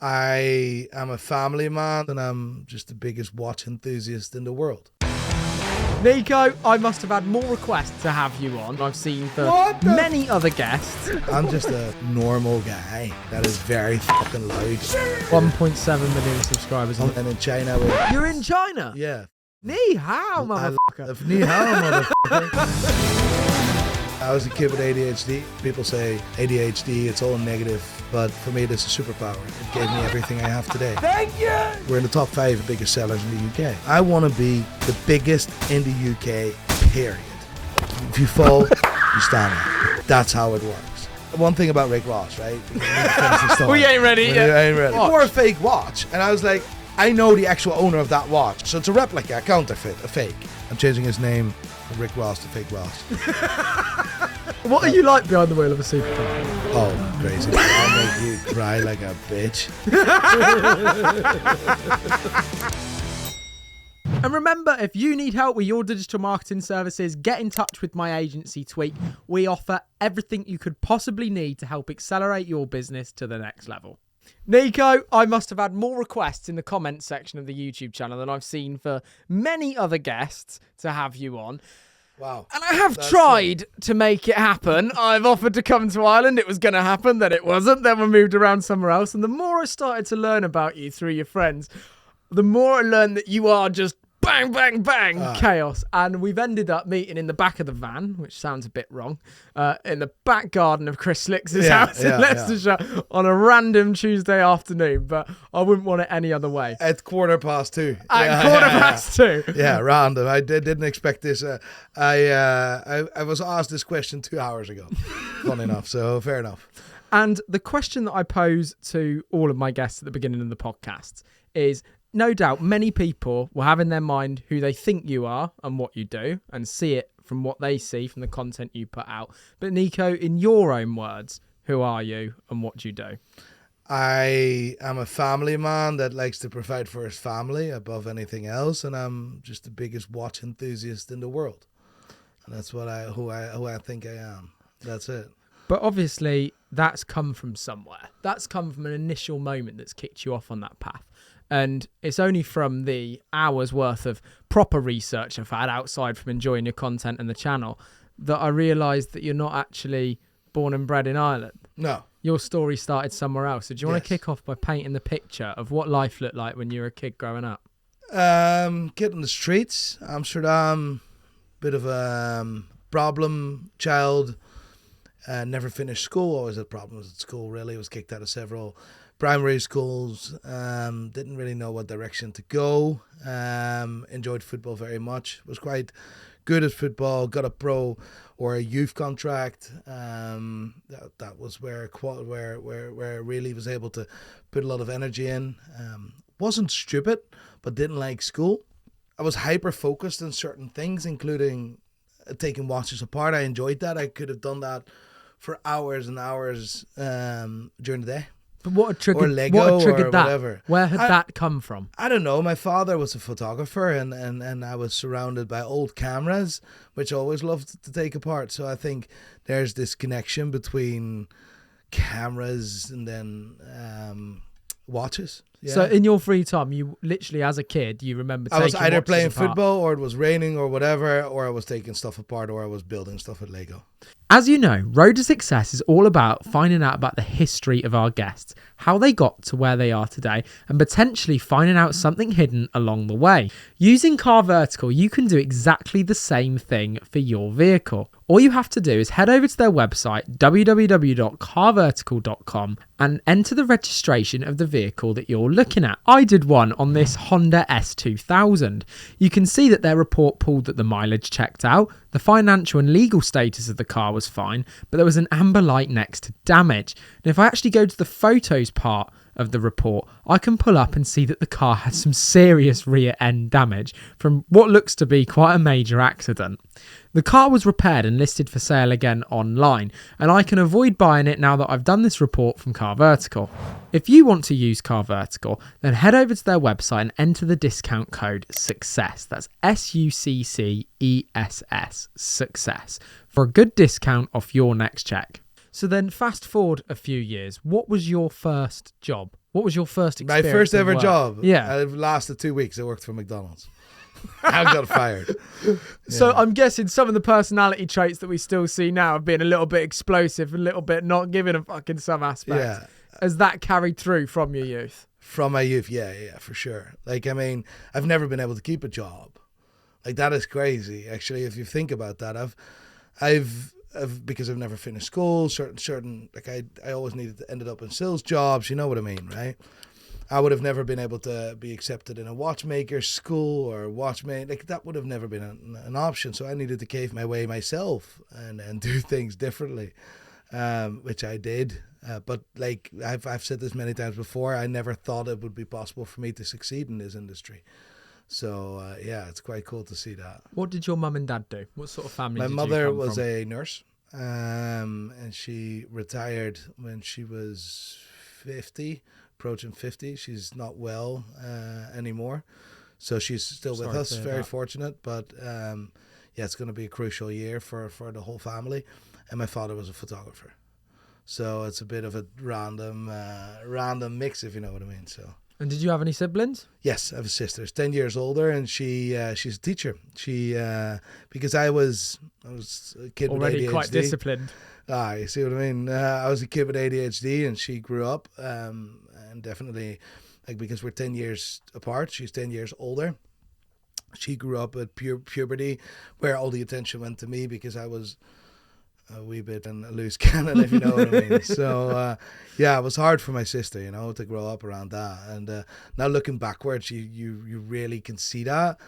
I am a family man and I'm just the biggest watch enthusiast in the world. Nico, I must have had more requests to have you on. I've seen for many other guests. I'm just a normal guy that is very fucking loud. 1.7 million subscribers. And in China. You're in China? Yeah. Ni hao, motherfucker. Ni hao, motherfucker. I was a kid with ADHD. People say ADHD, it's all negative. But for me, this is a superpower. It gave me everything I have today. Thank you! We're in the top 5 biggest sellers in the UK. I want to be the biggest in the UK, period. If you fall, you stand up. That's how it works. One thing about Rick Ross, right? We ain't ready yet. We ain't ready. He wore a fake watch. And I was like, I know the actual owner of that watch. So it's a replica, a counterfeit, a fake. I'm changing his name from Rick Ross to Fake Ross. What are you like behind the wheel of a supercar? Oh, crazy. I'll make you cry like a bitch. And remember, if you need help with your digital marketing services, get in touch with my agency, Tweak. We offer everything you could possibly need to help accelerate your business to the next level. Nico, I must have had more requests in the comments section of the YouTube channel than I've seen for many other guests to have you on. Wow. And I have tried to make it happen. I've offered to come to Ireland. It was going to happen, then it wasn't. Then we moved around somewhere else. And the more I started to learn about you through your friends, the more I learned that you are just bang, bang, bang, chaos. And we've ended up meeting in the back of the van, which sounds a bit wrong, in the back garden of Chris Slick's house in Leicestershire on a random Tuesday afternoon. But I wouldn't want it any other way. At 2:15. At 2:15. Yeah, random. I didn't expect this. I was asked this question 2 hours ago. Fun enough, so fair enough. And the question that I pose to all of my guests at the beginning of the podcast is, no doubt many people will have in their mind who they think you are and what you do and see it from what they see from the content you put out. But Nico, in your own words, who are you and what do you do? I am a family man that likes to provide for his family above anything else, and I'm just the biggest watch enthusiast in the world. And that's who I think I am. That's it. But obviously that's come from somewhere. That's come from an initial moment that's kicked you off on that path. And it's only from the hours worth of proper research I've had outside from enjoying your content and the channel that I realised that you're not actually born and bred in Ireland. No. Your story started somewhere else. So do you want to kick off by painting the picture of what life looked like when you were a kid growing up? Kid on the streets, Amsterdam, bit of a problem child, never finished school, always had problems at school really, was kicked out of several primary schools, didn't really know what direction to go, enjoyed football very much, was quite good at football, got a pro or a youth contract, that was where I really was able to put a lot of energy in. Wasn't stupid, but didn't like school. I was hyper focused on certain things, including taking watches apart. I enjoyed that. I could have done that for hours and hours during the day. But what had triggered, or Lego what had triggered or that? Whatever. Where had that come from? I don't know. My father was a photographer and I was surrounded by old cameras, which I always loved to take apart. So I think there's this connection between cameras and then watches. Yeah. So in your free time, you literally, as a kid, you remember taking I was either playing apart. football or it was raining or whatever, or I was taking stuff apart or I was building stuff with Lego. As you know, Road to Success is all about finding out about the history of our guests, how they got to where they are today, and potentially finding out something hidden along the way. Using Car Vertical, you can do exactly the same thing for your vehicle. All you have to do is head over to their website, www.carvertical.com, and enter the registration of the vehicle that you're looking at. I did one on this Honda S2000. You can see that their report pulled that the mileage checked out, the financial and legal status of the car was fine, but there was an amber light next to damage. And if I actually go to the photos part of the report, I can pull up and see that the car had some serious rear end damage from what looks to be quite a major accident. The car was repaired and listed for sale again online, and I can avoid buying it now that I've done this report from Car Vertical. If you want to use Car Vertical, then head over to their website and enter the discount code SUCCESS. That's SUCCESS, SUCCESS, for a good discount off your next check. So then fast forward a few years, what was your first job? What was your first My experience? first ever work? job. Yeah. It lasted 2 weeks. I worked for McDonald's. I got fired. So Yeah. I'm guessing some of the personality traits that we still see now of being a little bit explosive, a little bit not giving a fuck in some aspects. Yeah. Has that carried through from your youth? From my youth, yeah, for sure. Like, I mean, I've never been able to keep a job. Like, that is crazy. Actually, if you think about that, I've because I've never finished school. Certain like I always ended up in sales jobs. You know what I mean, right? I would have never been able to be accepted in a watchmaker school or watchmaker. Like, that would have never been an option. So I needed to cave my way myself and do things differently, which I did. But like I've said this many times before, I never thought it would be possible for me to succeed in this industry. So yeah, it's quite cool to see that. What did your mum and dad do? What sort of family My did mother you come was from? a nurse, and she retired when she was 50, approaching 50. She's not well anymore, so she's still with Sorry us. to hear Very that. fortunate, but yeah, it's going to be a crucial year for the whole family. And my father was a photographer, so it's a bit of a random mix, if you know what I mean. So. And did you have any siblings? Yes, I have a sister. She's 10 years older, and she's a teacher. She because I was a kid Already with ADHD. quite disciplined. You see what I mean? I was a kid with ADHD, and she grew up, and definitely, like, because we're 10 years apart, she's 10 years older. She grew up at puberty, where all the attention went to me because I was a wee bit and a loose cannon, if you know what I mean. So yeah, it was hard for my sister, to grow up around that. And now looking backwards, you really can see that.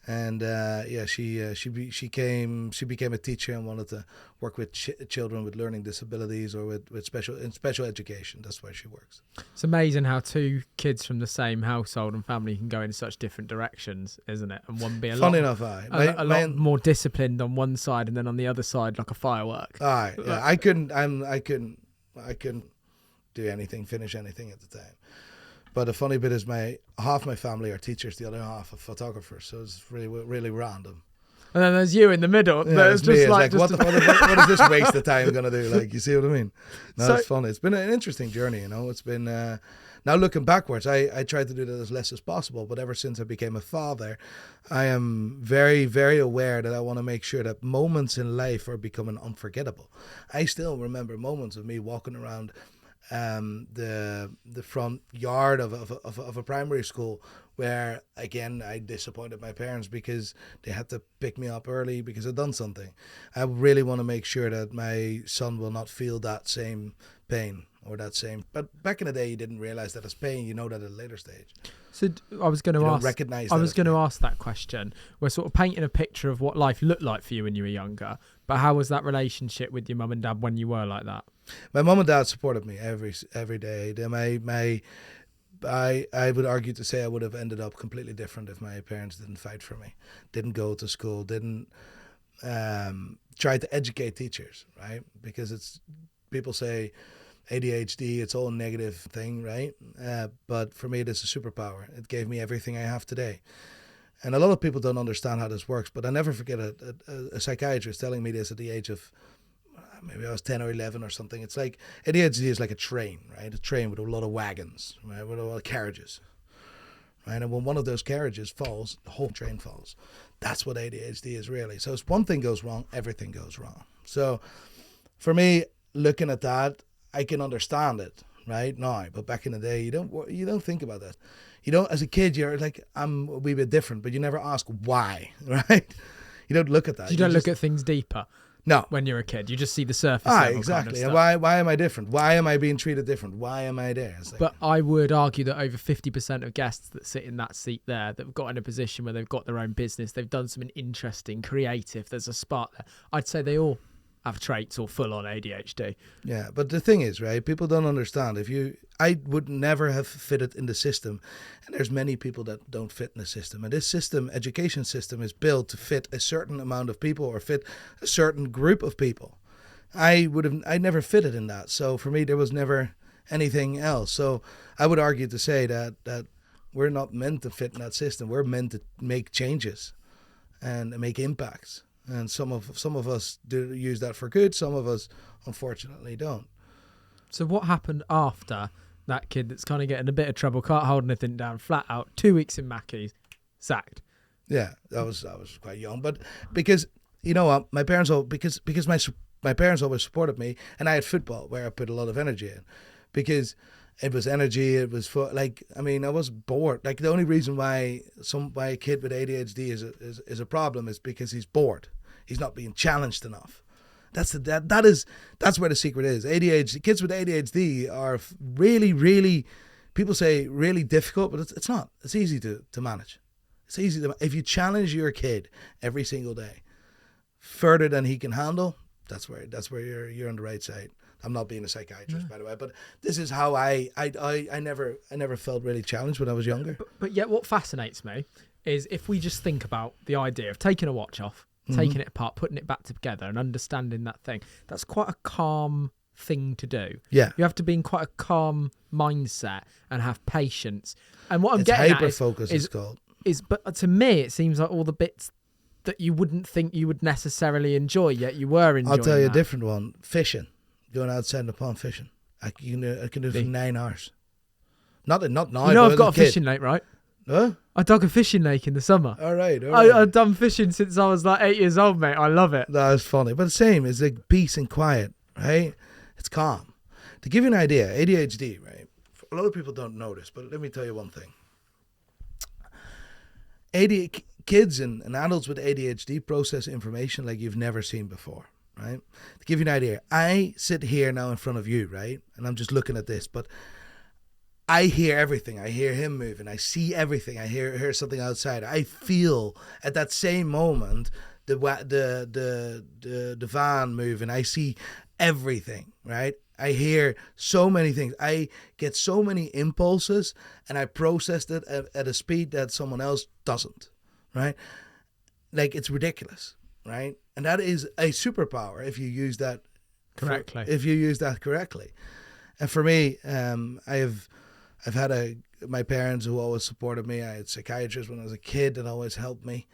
And yeah, she became a teacher and wanted to work with children with learning disabilities or with special education. That's where she works. It's amazing how two kids from the same household and family can go in such different directions, isn't it? And one be a lot more disciplined on one side, and then on the other side, like a firework. Yeah, I couldn't finish anything at the time. But the funny bit is half my family are teachers, the other half are photographers. So it's really random. And then there's you in the middle. Yeah, There's just me. like what is this waste of time going to do? Like, you see what I mean? No, So- it's fun. It's been an interesting journey, It's been, now looking backwards, I tried to do that as less as possible. But ever since I became a father, I am very, very aware that I want to make sure that moments in life are becoming unforgettable. I still remember moments of me walking around the front yard of a primary school where, again, I disappointed my parents because they had to pick me up early because I'd done something. I really want to make sure that my son will not feel that same pain or that same. But back in the day, you didn't realize that as pain. You know that at a later stage. So I was going to ask. Recognize I that was as going to pain. ask that question. We're sort of painting a picture of what life looked like for you when you were younger. But how was that relationship with your mum and dad when you were like that? My mum and dad supported me every day. I would argue to say I would have ended up completely different if my parents didn't fight for me, didn't go to school, didn't try to educate teachers, right? Because people say ADHD, it's all a negative thing, right? But for me, it is a superpower. It gave me everything I have today. And a lot of people don't understand how this works, but I never forget a psychiatrist telling me this at the age of, maybe I was 10 or 11 or something. It's like, ADHD is like a train, right? A train with a lot of wagons, right? With a lot of carriages, right? And when one of those carriages falls, the whole train falls. That's what ADHD is really. So if one thing goes wrong, everything goes wrong. So for me, looking at that, I can understand it right now. But back in the day, you don't think about that. You don't, as a kid, you're like, I'm a wee bit different, but you never ask why, right? You don't look at that. You don't look at things deeper. No. When you're a kid, you just see the surface level exactly. kind of stuff. And why am I different? Why am I being treated different? Why am I there? It's like, But I would argue that over 50% of guests that sit in that seat there, that have got in a position where they've got their own business, they've done something interesting, creative, there's a spark there. I'd say they all have traits or full-on ADHD. yeah, but the thing is, right, people don't understand. I would never have fitted in the system, and there's many people that don't fit in the system. And this system, education system, is built to fit a certain amount of people or fit a certain group of people. I never fitted in that. So for me, there was never anything else. So I would argue to say that we're not meant to fit in that system. We're meant to make changes and make impacts. And some of us do use that for good. Some of us, unfortunately, don't. So what happened after That kid that's kind of getting a bit of trouble, can't hold anything down, flat out, 2 weeks in Mackey's, sacked. Yeah, I was quite young, but because you know what, my parents because my parents always supported me, and I had football where I put a lot of energy in, because it was energy, it was I was bored. Like the only reason why a kid with ADHD is a problem is because he's bored. He's not being challenged enough. That's where the secret is. ADHD kids with ADHD are really, people say really difficult, but it's not. It's easy to manage. It's easy if you challenge your kid every single day, further than he can handle. That's where you're on the right side. I'm not being a psychiatrist, by the way, but this is how I never felt really challenged when I was younger. But yet, what fascinates me is if we just think about the idea of taking a watch off, taking it apart, putting it back together, and understanding that thing. That's quite a calm thing to do. Yeah, you have to be in quite a calm mindset and have patience. And what I'm getting hyper focus is called. But to me, it seems like all the bits that you wouldn't think you would necessarily enjoy, yet you were enjoying. I'll tell you a different one. Fishing, going outside in the pond fishing. I can do it for 9 hours. Not now. You know, I've got a fishing lake, right? Huh? I dug a fishing lake in the summer. All right. I've done fishing since I was like 8 years old, mate. I love it. That was funny. But the same, it's like peace and quiet, right? It's calm. To give you an idea, ADHD, right? A lot of people don't know this, but let me tell you one thing. Kids and adults with ADHD process information like you've never seen before, right? To give you an idea, I sit here now in front of you, right? And I'm just looking at this, but I hear everything. I hear him moving. I see everything. I hear something outside. I feel at that same moment the van moving. I see everything, right? I hear so many things. I get so many impulses, and I process it at a speed that someone else doesn't, right? Like, it's ridiculous, right? And that is a superpower if you use that correctly. And for me, I've had my parents who always supported me. I had psychiatrists when I was a kid that always helped me.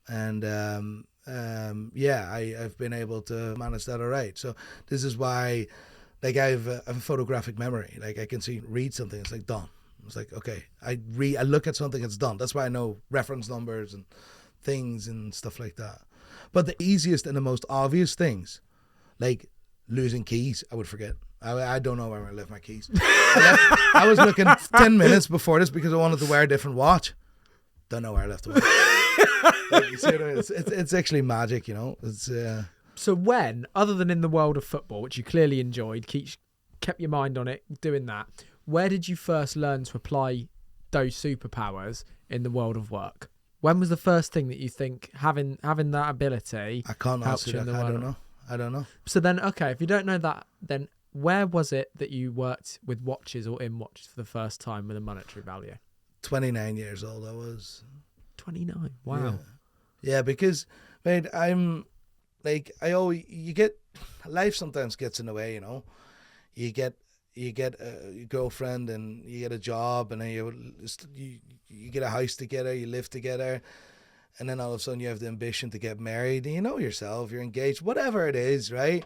And I've been able to manage that all right. So this is why, like, I have a photographic memory. Like, I can read something, it's like done. It's like, okay, I look at something, it's done. That's why I know reference numbers and things and stuff like that. But the easiest and the most obvious things, like losing keys, I would forget. I don't know where I left my keys. I was looking 10 minutes before this because I wanted to wear a different watch. Don't know where I left the watch. Like, you see what I mean? It's actually magic, you know. It's So when, other than in the world of football, which you clearly enjoyed, kept your mind on it, doing that, where did you first learn to apply those superpowers in the world of work? When was the first thing that you think having that ability? I can't answer that. I don't know. So then, okay, if you don't know that, then where was it that you worked with watches or in watches for the first time with a monetary value? 29 years old I was. 29? Wow. Yeah, because, mate, life sometimes gets in the way, you know. You get a girlfriend and you get a job and then you get a house together, you live together, and then all of a sudden you have the ambition to get married, and you know yourself, you're engaged, whatever it is, right?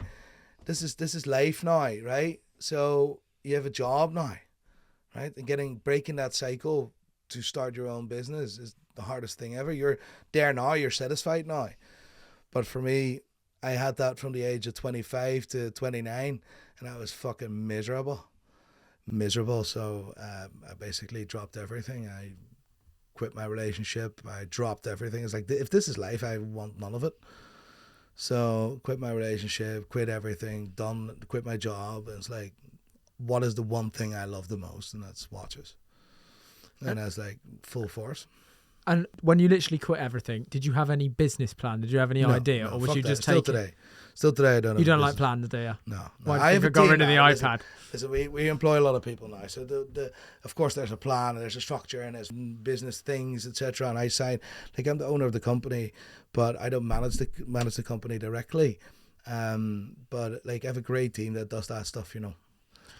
This is life now, right? So you have a job now, right? And breaking that cycle to start your own business is the hardest thing ever. You're there now, you're satisfied now. But for me, I had that from the age of 25 to 29, and I was fucking miserable. So I basically dropped everything. I quit my relationship. I dropped everything. It's like, if this is life, I want none of it. So quit my relationship, quit everything, quit my job. And it's like, what is the one thing I love the most? And that's watches. And that's like full force. And when you literally quit everything, did you have any business plan? Did you have any idea? Or was you just Still today, I don't know. You don't like plans, do you? No. I haven't got rid of the iPad. Listen, we employ a lot of people now. So of course there's a plan and there's a structure and there's business things, etc. And I sign, like, I'm the owner of the company, but I don't manage the company directly. But like, I have a great team that does that stuff, you know.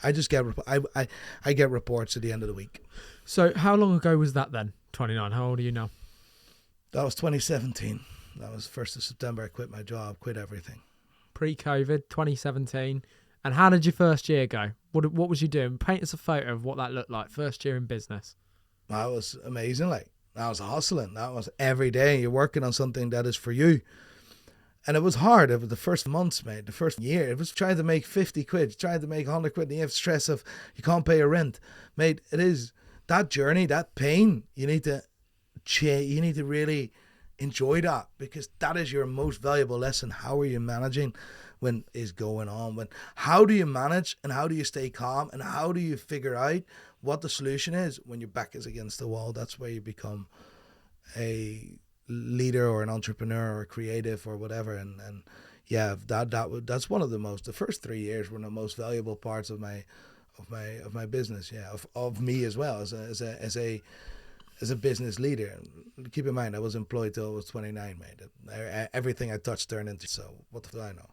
I just get I get reports at the end of the week. So how long ago was that then? 29. How old are you now? That was 2017. That was 1st of September. I quit my job, quit everything. Pre-COVID, 2017. And how did your first year go? What was you doing? Paint us a photo of what that looked like. First year in business. That was amazing. Like, that was hustling. That was every day. You're working on something that is for you. And it was hard. It was the first months, mate. The first year. It was trying to make 50 quid, trying to make 100 quid. And you have stress of you can't pay your rent. Mate, it is that journey, that pain. You need to really enjoy that, because that is your most valuable lesson. How are you managing when is going on? How do you manage, and how do you stay calm, and how do you figure out what the solution is when your back is against the wall? That's where you become a leader or an entrepreneur or creative or whatever. And yeah, that's one of the first 3 years were the most valuable parts of my business. Yeah, of me as well as a business leader. Keep in mind, I was employed till I was 29, mate. Everything I touched turned into. So what do I know?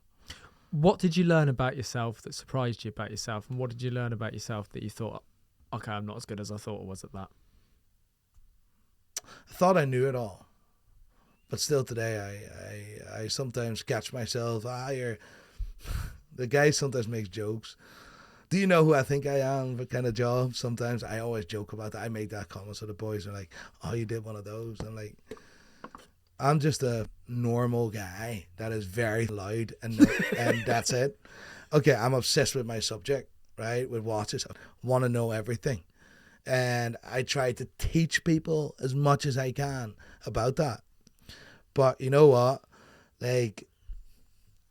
What did you learn about yourself that surprised you about yourself, and what did you learn about yourself that you thought, okay, I'm not as good as I thought I was at that? I thought I knew it all, but still today I sometimes catch myself. The guy sometimes makes jokes. Do you know who I think I am? What kind of job? Sometimes I always joke about that. I make that comment, so the boys are like, "Oh, you did one of those." I'm like, I'm just a normal guy that is very loud, and that's it. Okay, I'm obsessed with my subject, right? With watches, I want to know everything, and I try to teach people as much as I can about that. But you know what? Like,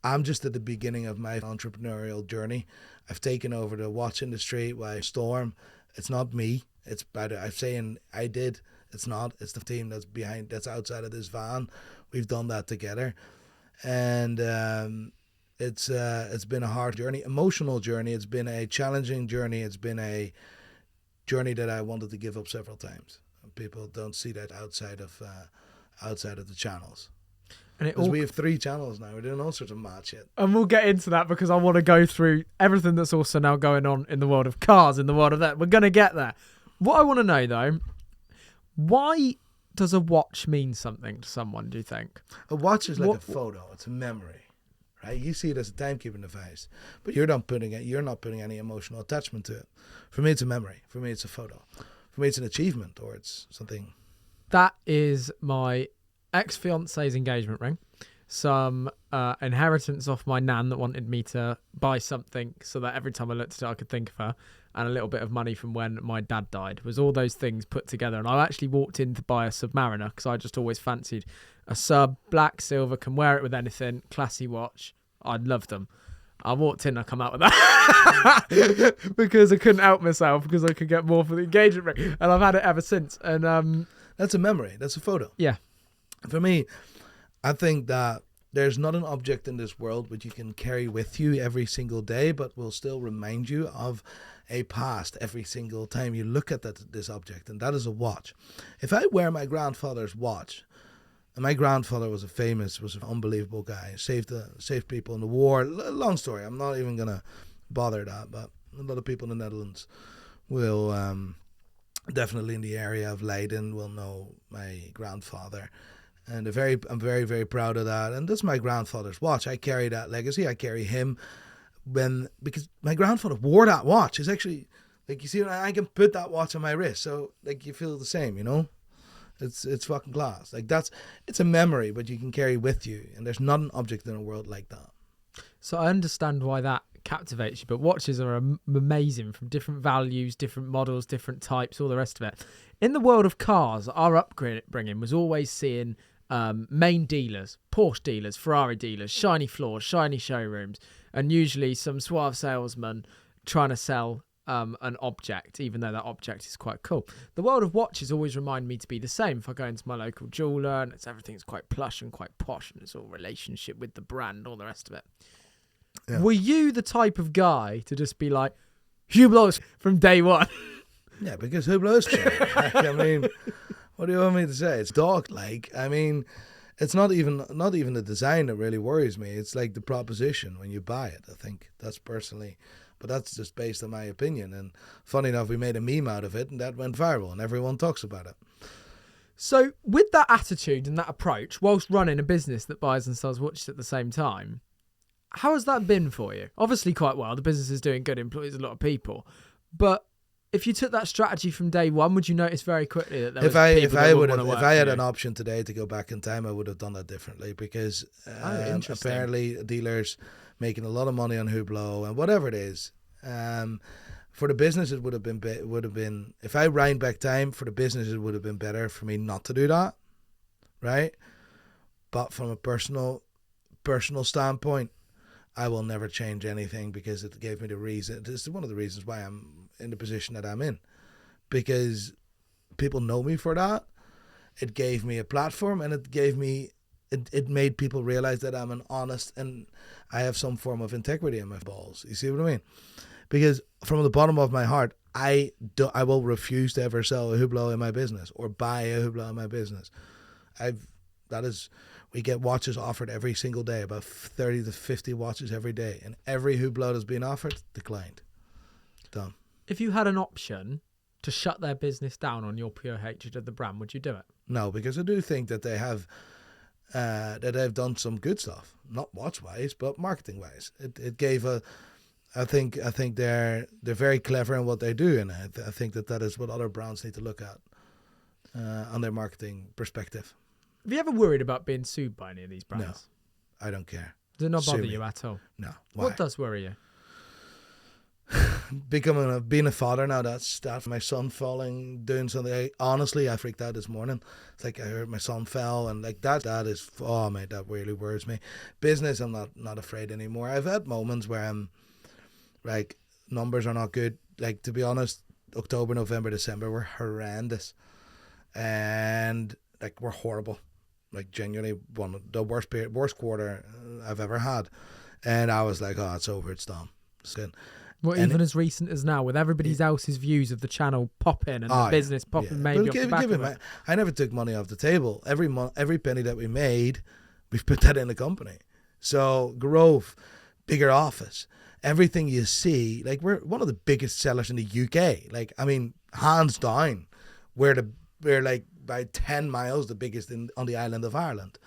I'm just at the beginning of my entrepreneurial journey. I've taken over the watch industry by storm. It's not me. It's better. I'm saying I did. It's not. It's the team that's outside of this van. We've done that together, and it's been a hard journey, emotional journey. It's been a challenging journey. It's been a journey that I wanted to give up several times. People don't see that outside of the channels. Because we have 3 channels now. We're doing all sorts of mad shit. And we'll get into that, because I want to go through everything that's also now going on in the world of cars, in the world of that. We're going to get there. What I want to know, though, why does a watch mean something to someone, do you think? A watch is like a photo. It's a memory, right? You see it as a timekeeping device, but you're not putting any emotional attachment to it. For me, it's a memory. For me, it's a photo. For me, it's an achievement, or it's something. That is my ex-fiance's engagement ring. Some inheritance off my nan that wanted me to buy something so that every time I looked at it I could think of her, and a little bit of money from when my dad died. It was all those things put together. And I actually walked in to buy a Submariner because I just always fancied a sub, black, silver, can wear it with anything, classy watch. I love them. I walked in, I come out with that because I couldn't help myself, because I could get more for the engagement ring, and I've had it ever since. And that's a memory. That's a photo. Yeah. For me, I think that there's not an object in this world which you can carry with you every single day, but will still remind you of a past every single time you look at this object, and that is a watch. If I wear my grandfather's watch, and my grandfather was an unbelievable guy, saved people in the war. Long story. I'm not even gonna bother that, but a lot of people in the Netherlands will definitely in the area of Leiden will know my grandfather. And I'm very, very proud of that. And that's my grandfather's watch. I carry that legacy. I carry him because my grandfather wore that watch. It's actually, like, you see, I can put that watch on my wrist. So, like, you feel the same, you know? It's fucking class. Like, it's a memory, but you can carry with you. And there's not an object in the world like that. So I understand why that captivates you, but watches are amazing, from different values, different models, different types, all the rest of it. In the world of cars, our upbringing was always seeing main dealers, Porsche dealers, Ferrari dealers, shiny floors, shiny showrooms, and usually some suave salesman trying to sell an object, even though that object is quite cool. The world of watches always remind me to be the same. If I go into my local jeweler and everything's quite plush and quite posh, and it's all relationship with the brand, all the rest of it. Yeah. Were you the type of guy to just be like, Hublot's from day one? Yeah, because Hublot's like, I mean, what do you want me to say? It's dog-like. I mean, it's not even the design that really worries me. It's like the proposition when you buy it. I think that's personally, but that's just based on my opinion. And funny enough, we made a meme out of it, and that went viral, and everyone talks about it. So with that attitude and that approach, whilst running a business that buys and sells watches at the same time, How has that been for you? Obviously quite well. The business is doing good, employs a lot of people. But if you took that strategy from day one, would you notice very quickly that there was people that wouldn't want to work if I had for an you? option today to go back in time, I would have done that differently because Interesting. apparently dealers making a lot of money on Hublot and whatever it is. For the business, it would have been if I wind back time for the business, it would have been better for me not to do that, right? But from a personal standpoint, I will never change anything because it gave me the reason. It's one of the reasons why I'm in the position that I'm in, because people know me for that. It gave me a platform, and it made people realize that I'm an honest and I have some form of integrity in my balls. You see what I mean? Because from the bottom of my heart, I will refuse to ever sell a Hublot in my business or buy a Hublot in my business. We get watches offered every single day, about 30 to 50 watches every day, and every Hublot that's been offered declined. Done. If you had an option to shut their business down on your pure hatred of the brand, would you do it? No, because I do think that they have they've done some good stuff, not watch wise, but marketing wise. It gave I think they're very clever in what they do, and I think that is what other brands need to look at on their marketing perspective. Have you ever worried about being sued by any of these brands? No, I don't care. Does it not bother Sue me. you at all? No. Why? What does worry you? Being a father now, that's that. My son doing something. Honestly, I freaked out this morning. It's like I heard my son fell, and like that is, oh mate, that really worries me. Business, I'm not afraid anymore. I've had moments where I'm like, numbers are not good. Like, to be honest, October, November, December were horrendous, and like we're horrible. Like genuinely one of the worst quarter I've ever had, and I was like, oh, it's over, it's done. It's good. Well, even as recent as now, with everybody else's views of the channel popping and the business popping, maybe off the back of it. I never took money off the table. Every penny that we made, we've put that in the company. So growth, bigger office, everything you see, like we're one of the biggest sellers in the UK. Like, I mean, hands down, we're like by 10 miles the biggest on the island of Ireland.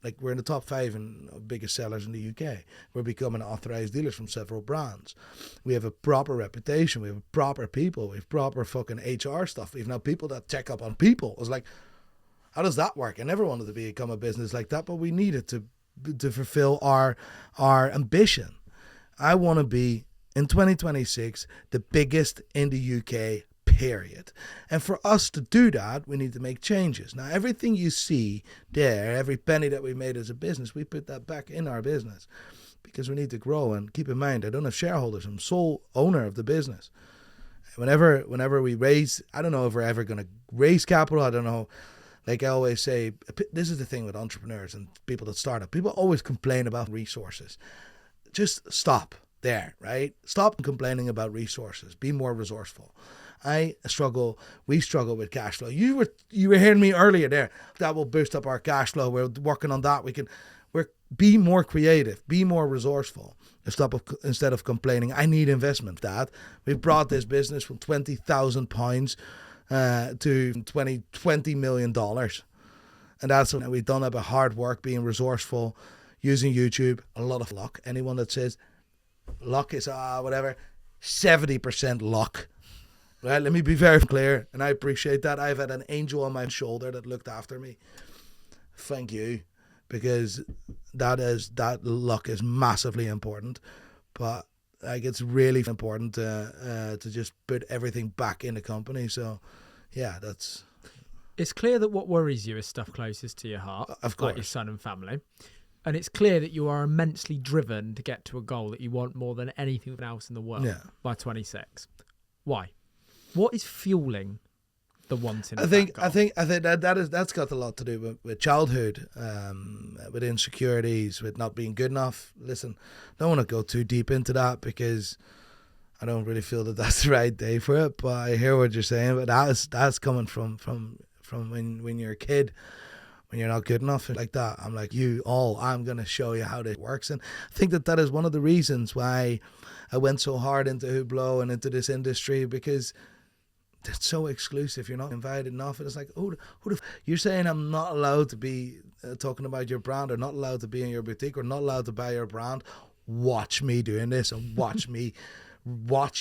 Like, we're in the top 5 and biggest sellers in the UK. We're becoming authorized dealers from several brands. We have a proper reputation. We have proper people. We have proper fucking HR stuff. We have now people that check up on people. I was like, how does that work? I never wanted to become a business like that, but we needed to fulfill our ambition. I want to be, in 2026, the biggest in the UK, period. And for us to do that, we need to make changes. Now, everything you see there, every penny that we made as a business, we put that back in our business because we need to grow. And keep in mind, I don't have shareholders. I'm sole owner of the business. Whenever we raise, I don't know if we're ever going to raise capital. I don't know. Like I always say, this is the thing with entrepreneurs and people that start up. People always complain about resources. Just stop there, right? Stop complaining about resources. Be more resourceful. We struggle with cash flow. You were hearing me earlier there. That will boost up our cash flow. We're working on that. Be more creative, be more resourceful. Instead of complaining, I need investment, Dad. We've brought this business from £20,000 to $20 million. And that's what we've done about hard work, being resourceful, using YouTube, a lot of luck. Anyone that says luck is whatever, 70% luck. Right, let me be very clear, and I appreciate that. I've had an angel on my shoulder that looked after me. Thank you, because that luck is massively important. But like, it's really important to just put everything back in the company. So, yeah, that's. It's clear that what worries you is stuff closest to your heart, of course, like your son and family. And it's clear that you are immensely driven to get to a goal that you want more than anything else in the world by 26. Why? What is fueling the wanting? I think that's got a lot to do with childhood, with insecurities, with not being good enough. Listen, I don't want to go too deep into that because I don't really feel that that's the right day for it. But I hear what you're saying. But that's coming from when you're a kid, when you're not good enough like that. I'm like, I'm gonna show you how this works, and I think that is one of the reasons why I went so hard into Hublot and into this industry, because That's so exclusive. You're not invited enough. And it's like, you're saying I'm not allowed to be talking about your brand, or not allowed to be in your boutique, or not allowed to buy your brand. Watch me doing this, and watch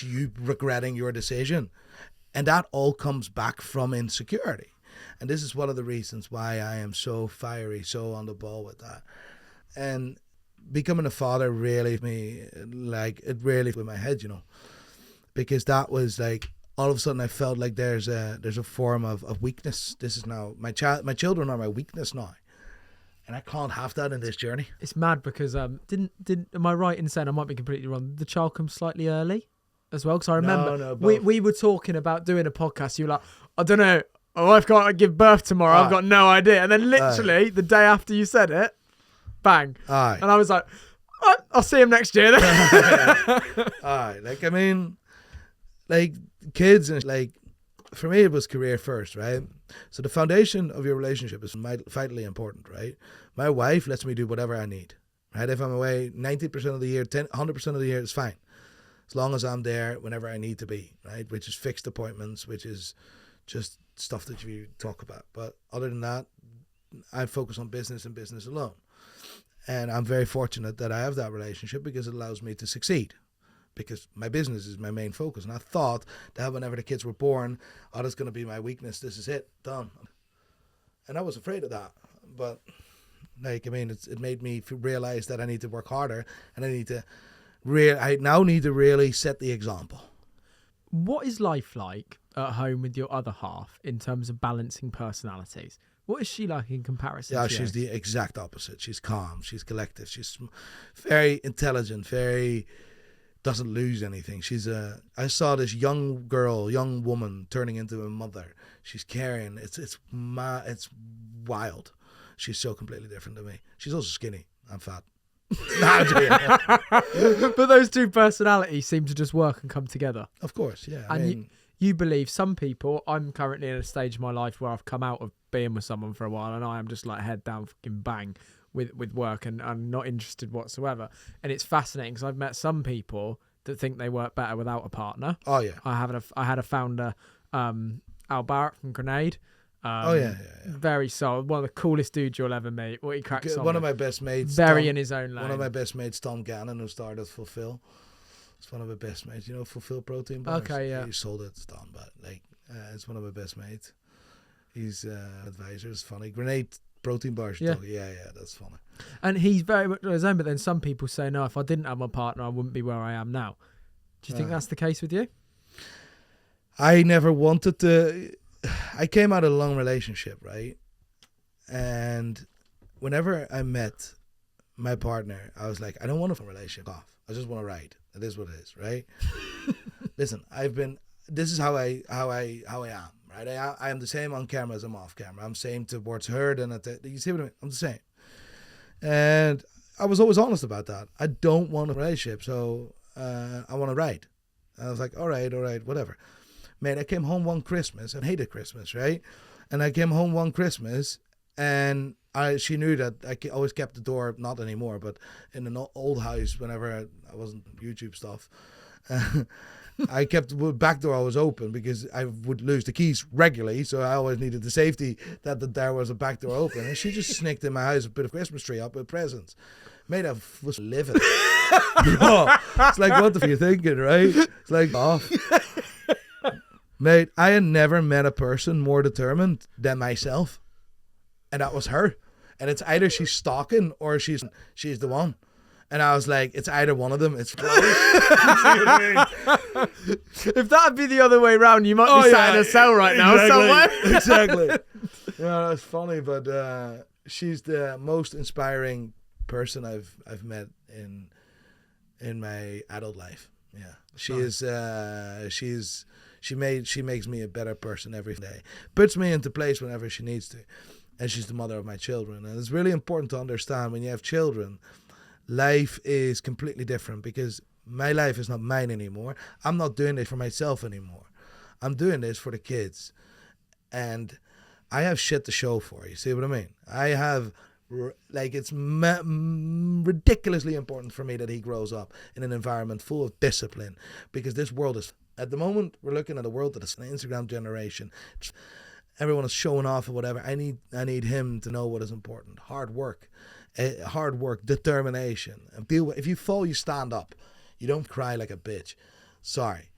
you regretting your decision. And that all comes back from insecurity. And this is one of the reasons why I am so fiery, so on the ball with that. And becoming a father really, it really with my head, because that was like, all of a sudden I felt like there's a form of weakness. This is now, my children are my weakness now. And I can't have that in this journey. It's mad because, am I right in saying, I might be completely wrong, the child comes slightly early as well? Because I remember we were talking about doing a podcast. You were like, I don't know, my wife can't give birth tomorrow. I've got no idea. And then literally the day after you said it, bang. And I was like, I'll see him next year then. Kids, and for me it was career first, right? So the foundation of your relationship is vitally important, right? My wife lets me do whatever I need, right? If I'm away 90% of the year, 100% of the year, it's fine, as long as I'm there whenever I need to be, right? Which is fixed appointments, which is just stuff that you talk about. But other than that, I focus on business and business alone. And I'm very fortunate that I have that relationship, because it allows me to succeed, because my business is my main focus. And I thought that whenever the kids were born, that's going to be my weakness. This is it, done. And I was afraid of that. But it made me realize that I need to work harder, and I now need to really set the example. What is life like at home with your other half in terms of balancing personalities? What is she like in comparison to you? She's the exact opposite. She's calm. She's collective. She's very intelligent, doesn't lose anything. I saw this young woman turning into a mother. She's caring. It's wild. She's so completely different to me. She's also skinny. I'm fat. But those two personalities seem to just work and come together. Of course, yeah. And you believe some people. I'm currently in a stage of my life where I've come out of being with someone for a while, and I am just like head down fucking bang with work, and I'm not interested whatsoever. And it's fascinating because I've met some people that think they work better without a partner. Oh yeah. I had a founder, Al Barrett from Grenade. Yeah. Very solid. One of the coolest dudes you'll ever meet. What he cracks on. One of my best mates. In his own lane. One of my best mates, Tom Gannon, who started Fulfill. It's one of my best mates. Fulfill protein bars. Okay, yeah. He sold it to Tom, but it's one of my best mates. He's advisor. It's funny. Grenade protein bars. Yeah, that's funny. And he's very much on his own. But then some people say, no, if I didn't have my partner, I wouldn't be where I am now. Do you think that's the case with you? I never wanted to. I came out of a long relationship, right? And whenever I met my partner, I was like, I don't want a relationship off. I just want to ride. It is what it is, right? Listen, this is how I am, right? I am the same on camera as I'm off camera. I'm the same towards her than you see what I mean? I'm the same. And I was always honest about that. I don't want a relationship, so I want to ride. And I was like, all right, whatever. Mate, I came home one Christmas and hated Christmas, right? And I came home one Christmas, and she knew that I always kept the door, not anymore, but in an old house, whenever I wasn't YouTube stuff, I kept the back door always open because I would lose the keys regularly, so I always needed the safety that there was a back door open. And she just sneaked in my house a bit of Christmas tree up with presents. Mate, I was livid. Bro, it's like, what the fuck are you thinking, right? It's like, off. Mate, I had never met a person more determined than myself. And that was her. And it's either she's stalking or she's the one. And I was like, it's either one of them. It's close. If that'd be the other way around, you might be sat in a cell right now somewhere. Exactly. Yeah, that's funny, but she's the most inspiring person I've met in my adult life. Yeah, she makes me a better person every day. Puts me into place whenever she needs to, and she's the mother of my children. And it's really important to understand when you have children, life is completely different because my life is not mine anymore. I'm not doing this for myself anymore. I'm doing this for the kids, and I have shit to show for. You see what I mean? I have. It's ridiculously important for me that he grows up in an environment full of discipline, because this world is At the moment, we're looking at a world that is an Instagram generation. Everyone is showing off or whatever. I need him to know what is important. Hard work, determination. And if you fall, you stand up. You don't cry like a bitch. Sorry.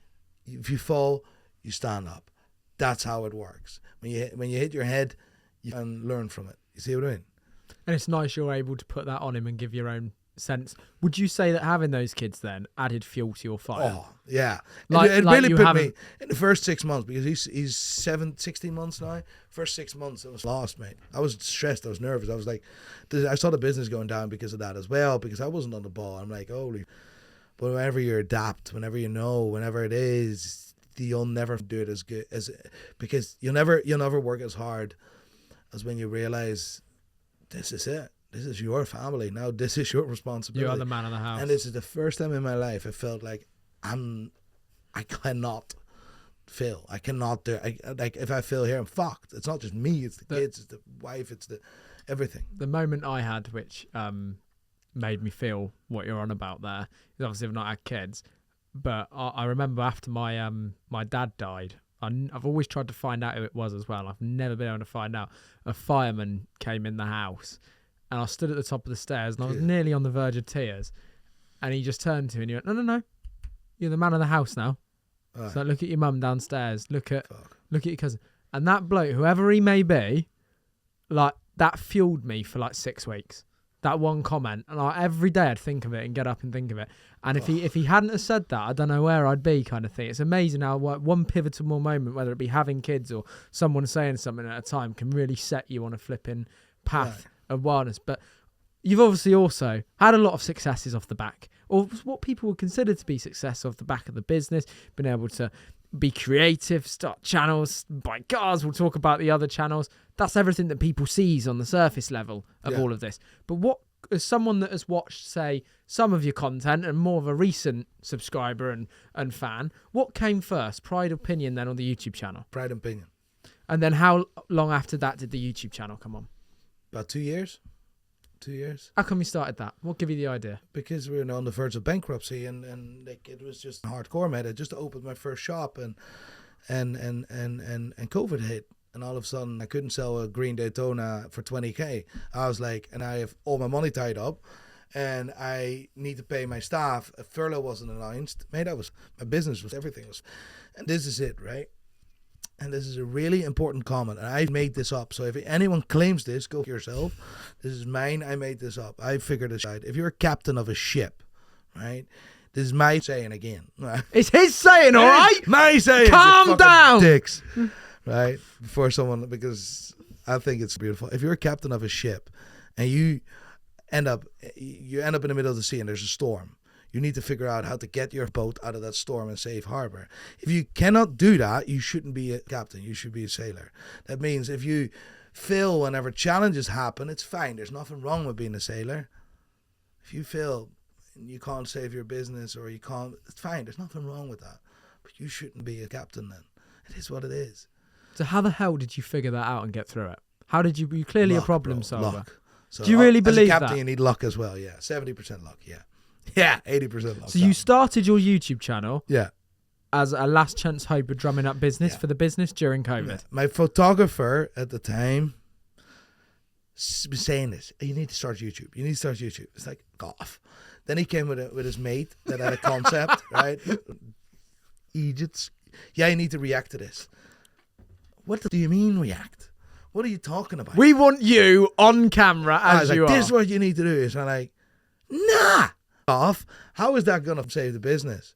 If you fall, you stand up. That's how it works. When you hit your head, you can learn from it. You see what I mean? And it's nice you're able to put that on him and give your own sense. Would you say that having those kids then added fuel to your fire? Oh, yeah. Like, it like really you put haven't- me in the first 6 months, because he's 16 months now. First 6 months, I was lost, mate. I was stressed. I was nervous. I was like, I saw the business going down because of that as well, because I wasn't on the ball. I'm like, holy. But whenever you adapt, whenever you know, whenever it is, you'll never do it as good as, because you'll never work as hard as when you realize this is it. This is your family now. This is your responsibility. You are the man of the house. And this is the first time in my life I felt like I cannot fail. I cannot do it. Like if I fail here, I'm fucked. It's not just me. It's the kids. It's the wife. It's the everything. The moment I had, which made me feel what you're on about there, is obviously I've not had kids, but I remember after my my dad died, I've always tried to find out who it was as well. I've never been able to find out. A fireman came in the house, and I stood at the top of the stairs, and I was nearly on the verge of tears. And he just turned to me and he went, no, you're the man of the house now. Right. So look at your mum downstairs. Look at your cousin. And that bloke, whoever he may be, like that fueled me for like 6 weeks. That one comment, and like every day I'd think of it and get up and think of it. And if he hadn't have said that, I don't know where I'd be, kind of thing. It's amazing how one pivotal moment, whether it be having kids or someone saying something at a time, can really set you on a flipping path of wildness. But you've obviously also had a lot of successes off the back, or what people would consider to be success off the back of the business. Been able to be creative, start channels, buy cars. We'll talk about the other channels. That's everything that people sees on the surface level of all of this. But what, as someone that has watched, say, some of your content and more of a recent subscriber and fan, what came first, Pride Opinion then, or the YouTube channel? Pride and Opinion. And then how long after that did the YouTube channel come on? About 2 years. 2 years. How come you started that? What gave you the idea? Because we were on the verge of bankruptcy, and like it was just hardcore, mate. I just opened my first shop, and COVID hit, and all of a sudden I couldn't sell a green Daytona for 20k. I was like, and I have all my money tied up, and I need to pay my staff. A furlough wasn't announced, mate. My business was everything was, and this is it, right? And this is a really important comment, and I made this up. So if anyone claims this, go yourself. This is mine. I made this up. I figured this out. If you're a captain of a ship, right? This is my saying again. Right? It's his saying, all right? My saying. Calm down. Dicks, right? Before someone, because I think it's beautiful. If you're a captain of a ship, and you end up in the middle of the sea, and there's a storm, you need to figure out how to get your boat out of that storm and safe harbor. If you cannot do that, you shouldn't be a captain. You should be a sailor. That means if you fail whenever challenges happen, it's fine. There's nothing wrong with being a sailor. If you fail and you can't save your business, or you can't, it's fine. There's nothing wrong with that. But you shouldn't be a captain then. It is what it is. So how the hell did you figure that out and get through it? How did you? You're clearly a problem solver. Luck. So do you really believe as a captain, that? You need luck as well. Yeah, 70% luck. Yeah. Yeah, 80% luck. So you started your YouTube channel as a last chance hope of drumming up business for the business during COVID. Yeah. My photographer at the time was saying this, you need to start YouTube. You need to start YouTube. It's like, golf. Then he came with his mate that had a concept, right? Egypt. Yeah, you need to react to this. What do you mean react? What are you talking about? We want you on camera as you are. This is what you need to do. So I'm like, nah. Off. How is that going to save the business?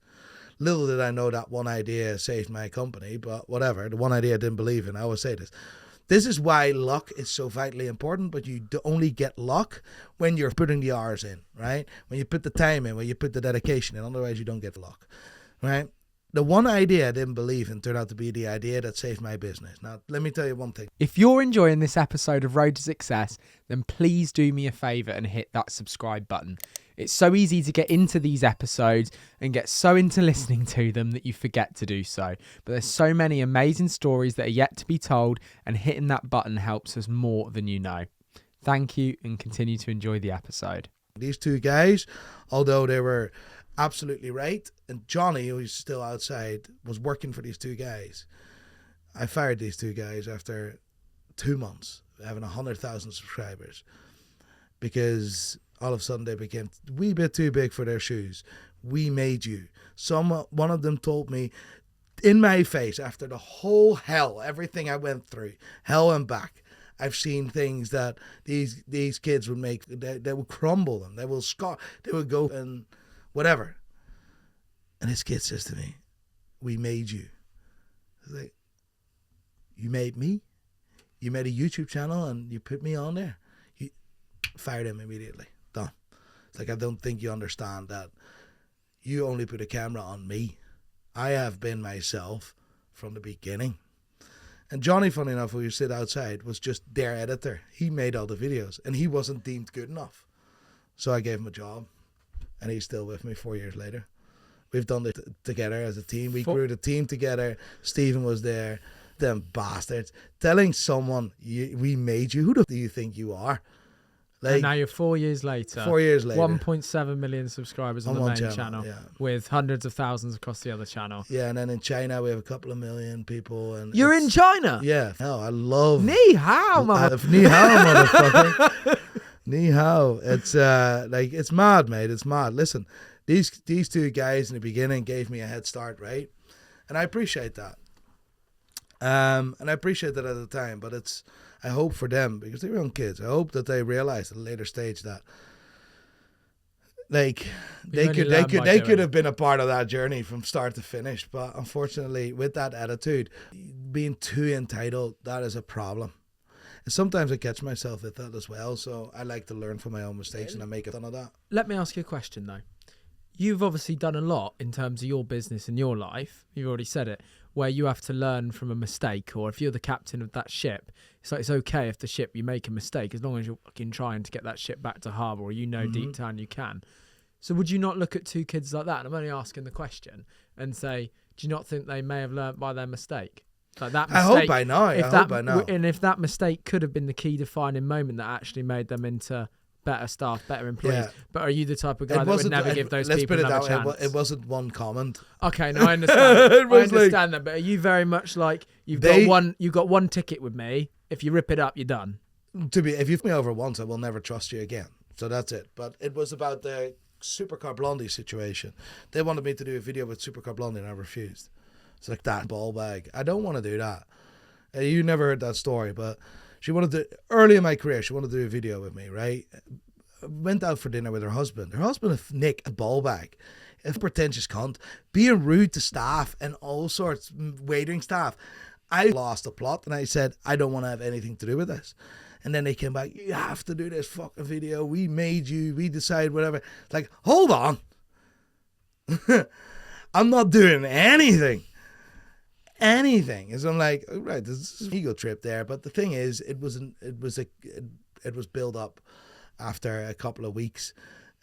Little did I know that one idea saved my company, but whatever. The one idea I didn't believe in. I always say this. This is why luck is so vitally important, but you only get luck when you're putting the hours in, right? When you put the time in, when you put the dedication in. Otherwise, you don't get luck, right? The one idea I didn't believe in turned out to be the idea that saved my business. Now, let me tell you one thing. If you're enjoying this episode of Road to Success, then please do me a favour and hit that subscribe button. It's so easy to get into these episodes and get so into listening to them that you forget to do so. But there's so many amazing stories that are yet to be told, and hitting that button helps us more than you know. Thank you, and continue to enjoy the episode. These two guys, although they were absolutely right. And Johnny, who's still outside, was working for these two guys. I fired these two guys after 2 months, having 100,000 subscribers, because all of a sudden they became a wee bit too big for their shoes. We made you. One of them told me in my face, after the whole hell, everything I went through, hell and back, I've seen things that these kids would make, they would crumble them. They would go and whatever. And this kid says to me, we made you. I was like, you made me? You made a YouTube channel and you put me on there? You fired him immediately. Done. It's like, I don't think you understand that you only put a camera on me. I have been myself from the beginning. And Johnny, funny enough, who you sit outside, was just their editor. He made all the videos and he wasn't deemed good enough. So I gave him a job and he's still with me 4 years later. We've done it together as a team. We grew the team together. Stephen was there. Them bastards. Telling someone, we made you. Who do you think you are? Like, and now you're 4 years later. 4 years later. 1.7 million subscribers on the main channel yeah. with hundreds of thousands across the other channel. Yeah, and then in China we have a couple of million people. And you're in China? Yeah. No, I love... Ni hao, Ni hao, motherfucker. Ni hao. It's like, it's mad, mate. It's mad. Listen, these two guys in the beginning gave me a head start, right? And I appreciate that. And I appreciate that at the time, but I hope for them, because they're young kids, I hope that they realize at a later stage that like they could have been a part of that journey from start to finish. But unfortunately, with that attitude, being too entitled, that is a problem. And sometimes I catch myself at that as well. So I like to learn from my own mistakes and I make a ton of that. Let me ask you a question though. You've obviously done a lot in terms of your business and your life. You've already said it, where you have to learn from a mistake, or if you're the captain of that ship, it's like, it's okay if the ship, you make a mistake, as long as you're fucking trying to get that ship back to harbour, or deep down you can. So would you not look at two kids like that, and I'm only asking the question, and say, do you not think they may have learnt by their mistake? Like that mistake, I hope by now. I hope by now. And if that mistake could have been the key defining moment that actually made them into better staff, better employees. Yeah. But are you the type of guy that would never give those people another chance? It wasn't one comment. Okay, no, I understand. I understand that. But are you very much like, you've got one ticket with me. If you rip it up, you're done. If you've me over once, I will never trust you again. So that's it. But it was about the Supercar Blondie situation. They wanted me to do a video with Supercar Blondie and I refused. It's like that ball bag. I don't want to do that. You never heard that story, but she wanted to, early in my career, she wanted to do a video with me, right? Went out for dinner with her husband. Her husband, Nick, a ball bag, a pretentious cunt, being rude to staff and all sorts, waiting staff. I lost the plot and I said, I don't want to have anything to do with this. And then they came back, you have to do this fucking video. We made you, we decide whatever. It's like, hold on. I'm not doing anything. So I'm like, oh, right, this is an ego trip there. But the thing is, it was built up after a couple of weeks,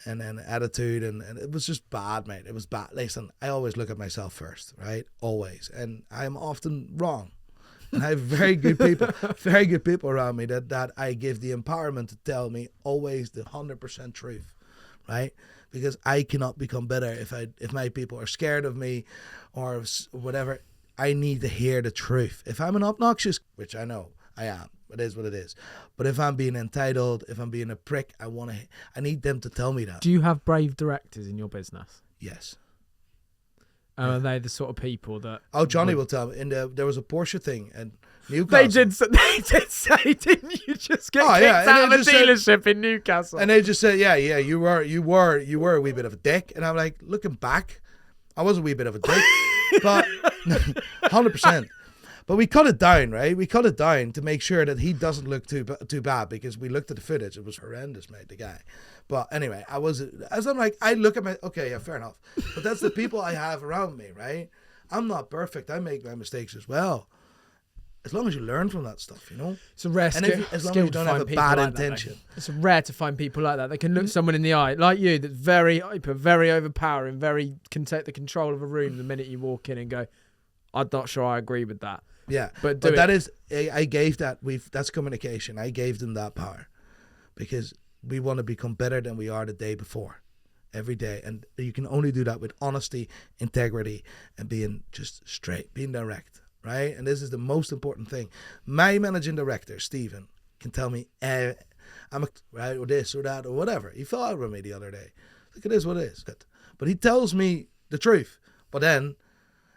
and then attitude, and it was just bad, mate. It was bad. Listen, I always look at myself first, right? Always, and I'm often wrong. And I have very good people around me that I give the empowerment to tell me always the 100% truth, right? Because I cannot become better if my people are scared of me or whatever. I need to hear the truth. If I'm an obnoxious, which I know I am, it is what it is. But if I'm being entitled, if I'm being a prick, I need them to tell me that. Do you have brave directors in your business? Yes. Are they the sort of people that... Oh, Johnny will tell me. There was a Porsche thing and Newcastle. They did say, didn't you just get kicked out of a dealership in Newcastle? And they just said, yeah, you were a wee bit of a dick. And I'm like, looking back, I was a wee bit of a dick. But 100%. But we cut it down, right? We cut it down to make sure that he doesn't look too bad, because we looked at the footage. It was horrendous, mate, the guy. But anyway, I look at okay, yeah, fair enough. But that's the people I have around me, right? I'm not perfect. I make my mistakes as well. As long as you learn from that stuff, you know? It's a rare skill. As long as you don't have a bad intention. It's rare to find people like that. They can look someone in the eye, like you, that's very hyper, very overpowering, can take the control of a room the minute you walk in and go, I'm not sure I agree with that. Yeah, but that is, I gave that, that's communication. I gave them that power because we want to become better than we are the day before. every day. And you can only do that with honesty, integrity, and being just straight, being direct, right? And this is the most important thing. My managing director, Stephen, can tell me, I'm right, or this or that or whatever. He fell out with me the other day. Look, it is what it is. But he tells me the truth. But then,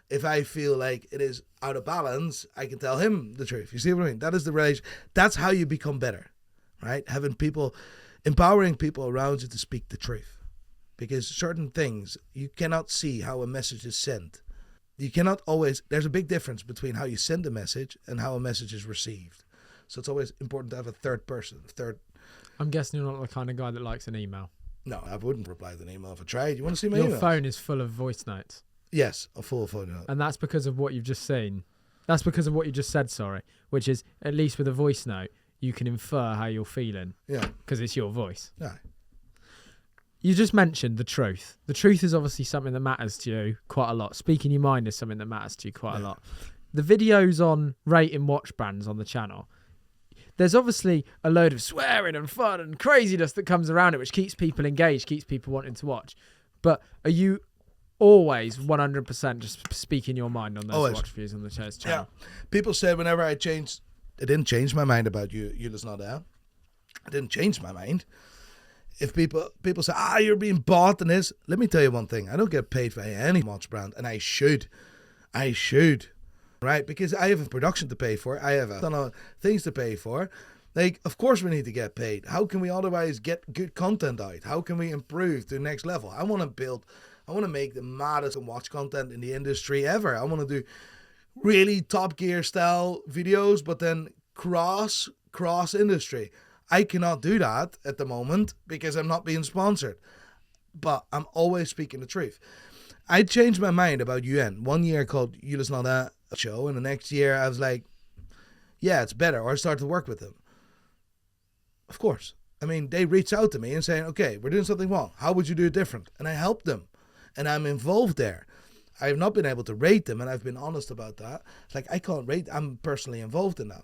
if I feel like it is out of balance, I can tell him the truth. You see what I mean? That is the relation. That's how you become better, right? Having people, empowering people around you to speak the truth. Because certain things, you cannot see how a message is sent. You cannot always, there's a big difference between how you send a message and how a message is received. So it's always important to have a third person. I'm guessing you're not the kind of guy that likes an email. No, I wouldn't reply to an email if I tried. You want to see my Your emails? phone is full of voice notes. Yes, a full phone note. And that's because of what you've just seen. That's because of what you just said, which is, at least with a voice note, you can infer how you're feeling. Yeah. Because it's your voice. Yeah. You just mentioned the truth. The truth is obviously something that matters to you quite a lot. Speaking your mind is something that matters to you quite a lot. The videos on rating watch brands on the channel, there's obviously a load of swearing and fun and craziness that comes around it, which keeps people engaged, keeps people wanting to watch. But are you always 100% just speaking your mind on those watch views on the channel? Yeah. People say whenever I changed, it didn't change my mind about you that's not there. I didn't change my mind. If people say, you're being bought and this, let me tell you one thing. I don't get paid by any watch brand, and I should. Right? Because I have a production to pay for. I have a ton of things to pay for. Like, of course we need to get paid. How can we otherwise get good content out? How can we improve to the next level? I want to make the maddest watch content in the industry ever. I want to do really Top Gear style videos, but then cross industry. I cannot do that at the moment because I'm not being sponsored. But I'm always speaking the truth. I changed my mind about UN. 1 year called You Listen on That show, and the next year I was like, yeah, it's better. Or I started to work with them. Of course. I mean, they reached out to me and saying, okay, we're doing something wrong. How would you do it different? And I helped them. And I'm involved there. I have not been able to rate them, and I've been honest about that. Like, I can't rate. I'm personally involved in that.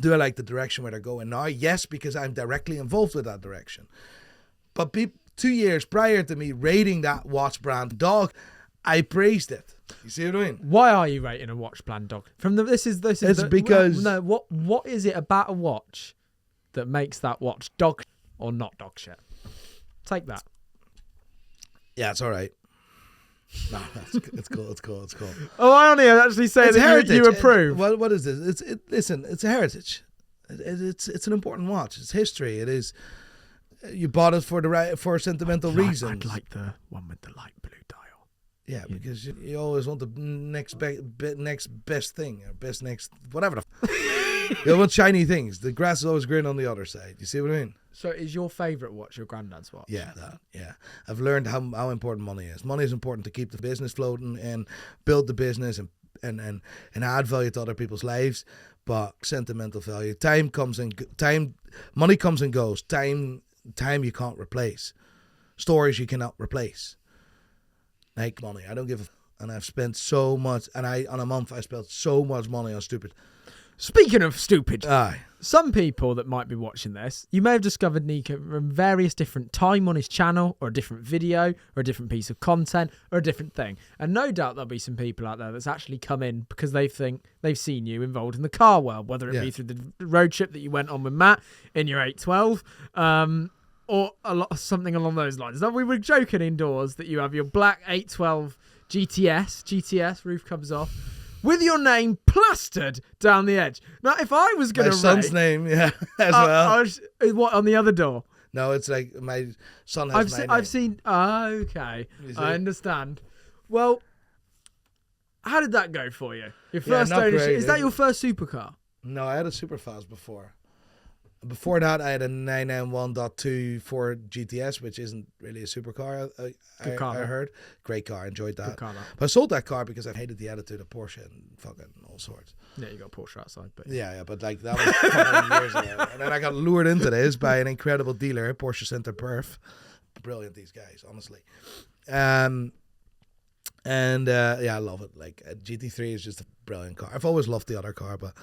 Do I like the direction where they're going now? Yes, because I'm directly involved with that direction. But 2 years prior to me rating that watch brand dog, I praised it. You see what I mean? Why are you rating a watch brand dog? What is it about a watch that makes that watch dog or not dog shit? Take that. Yeah, it's all right. No, it's cool. Oh, I only actually say it's that heritage. You approve. What is this? Listen, it's a heritage. It's an important watch. It's history. It is. You bought it for sentimental reasons. I'd like the one with the light blue dial. Yeah, because you always want the next best thing or next whatever. You want shiny things. The grass is always green on the other side. You see what I mean? So is your favourite watch your granddad's watch? Yeah, yeah. I've learned how important money is. Money is important to keep the business floating and build the business and add value to other people's lives. But sentimental value, money comes and goes. Time you can't replace. Stories you cannot replace. Like money, I don't give a. And I've spent so much, on a month I spent so much money on stupid. Speaking of stupid, Aye. Some people that might be watching this, you may have discovered Nico from various different time on his channel, or a different video, or a different piece of content, or a different thing. And no doubt there'll be some people out there that's actually come in because they think they've seen you involved in the car world, whether it be through the road trip that you went on with Matt in your 812, or something along those lines. Now, we were joking indoors that you have your black 812 GTS, roof comes off, with your name plastered down the edge. Now, if I was going to my son's name, as well. What, on the other door? No, it's like my son has my name. I've seen. Okay, I understand. Well, how did that go for you? Your first ownership. Is that your first supercar? No, I had a Superfast before. Before that, I had a 991.2 Ford GTS, which isn't really a supercar. I heard. Great car. Enjoyed that. Good car, but I sold that car because I hated the attitude of Porsche and fucking all sorts. Yeah, you got Porsche outside. But yeah, but like that was a couple of years ago. And then I got lured into this by an incredible dealer, Porsche Center Perth. Brilliant, these guys, honestly. I love it. Like a GT3 is just a brilliant car. I've always loved the other car, but